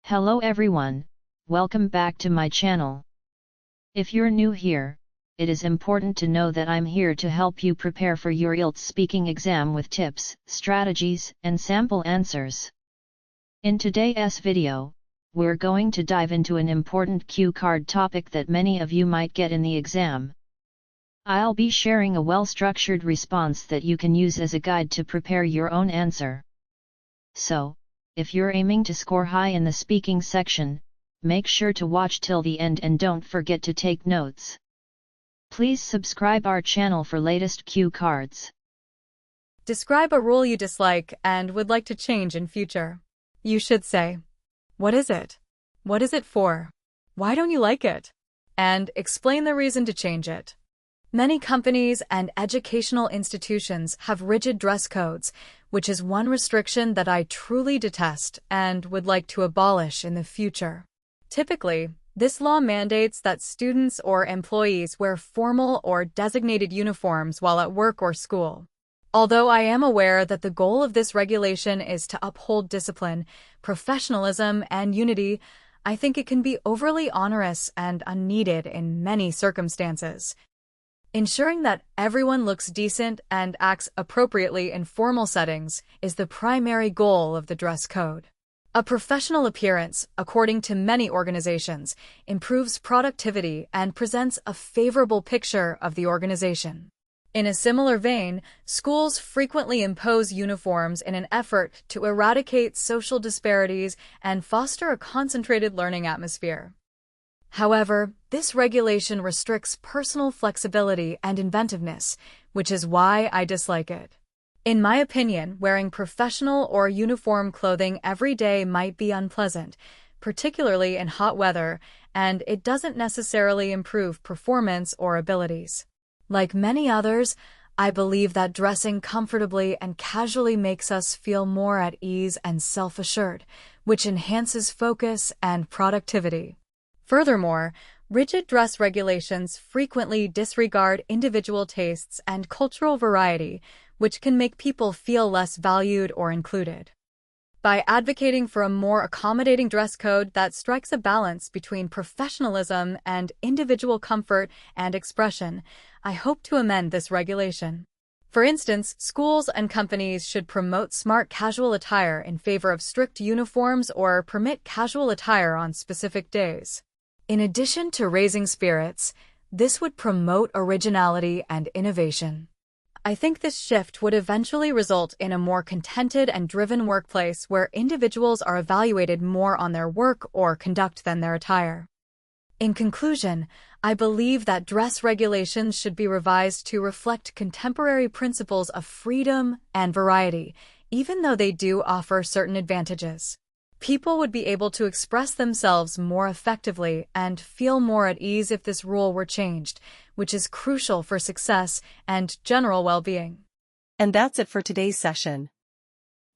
Hello everyone, welcome back to my channel. If you're new here, it is important to know that I'm here to help you prepare for your IELTS speaking exam with tips, strategies, and sample answers. In today's video, we're going to dive into an important cue card topic that many of you might get in the exam. I'll be sharing a well-structured response that you can use as a guide to prepare your own answer. So, if you're aiming to score high in the speaking section, make sure to watch till the end and don't forget to take notes. Please subscribe our channel for latest cue cards. Describe a rule you dislike and would like to change in future. You should say, what is it? What is it for? Why don't you like it? And explain the reason to change it. Many companies and educational institutions have rigid dress codes, which is one restriction that I truly detest and would like to abolish in the future. Typically, this law mandates that students or employees wear formal or designated uniforms while at work or school. Although I am aware that the goal of this regulation is to uphold discipline, professionalism, and unity, I think it can be overly onerous and unneeded in many circumstances. Ensuring that everyone looks decent and acts appropriately in formal settings is the primary goal of the dress code. A professional appearance, according to many organizations, improves productivity and presents a favorable picture of the organization. In a similar vein, schools frequently impose uniforms in an effort to eradicate social disparities and foster a concentrated learning atmosphere. However, this regulation restricts personal flexibility and inventiveness, which is why I dislike it. In my opinion, wearing professional or uniform clothing every day might be unpleasant, particularly in hot weather, and it doesn't necessarily improve performance or abilities. Like many others, I believe that dressing comfortably and casually makes us feel more at ease and self-assured, which enhances focus and productivity. Furthermore, rigid dress regulations frequently disregard individual tastes and cultural variety, which can make people feel less valued or included. By advocating for a more accommodating dress code that strikes a balance between professionalism and individual comfort and expression, I hope to amend this regulation. For instance, schools and companies should promote smart casual attire in favor of strict uniforms or permit casual attire on specific days. In addition to raising spirits, this would promote originality and innovation. I think this shift would eventually result in a more contented and driven workplace where individuals are evaluated more on their work or conduct than their attire. In conclusion, I believe that dress regulations should be revised to reflect contemporary principles of freedom and variety, even though they do offer certain advantages. People would be able to express themselves more effectively and feel more at ease if this rule were changed, which is crucial for success and general well-being. And that's it for today's session.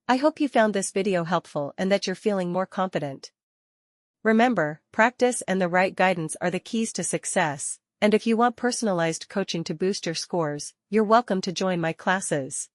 I hope you found this video helpful and that you're feeling more confident. Remember, practice and the right guidance are the keys to success, and if you want personalized coaching to boost your scores, you're welcome to join my classes.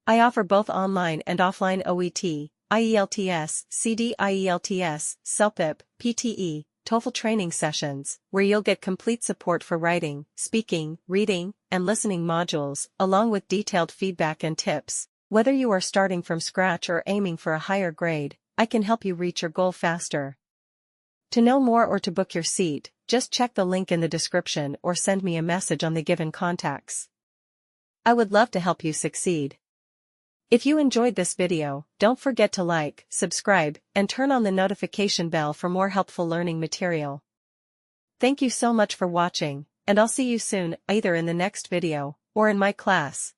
I offer both online and offline OET, IELTS, CD IELTS, CELPIP, PTE, TOEFL training sessions, where you'll get complete support for writing, speaking, reading, and listening modules, along with detailed feedback and tips. Whether you are starting from scratch or aiming for a higher grade, I can help you reach your goal faster. To know more or to book your seat, just check the link in the description or send me a message on the given contacts. I would love to help you succeed. If you enjoyed this video, don't forget to like, subscribe, and turn on the notification bell for more helpful learning material. Thank you so much for watching, and I'll see you soon, either in the next video, or in my class.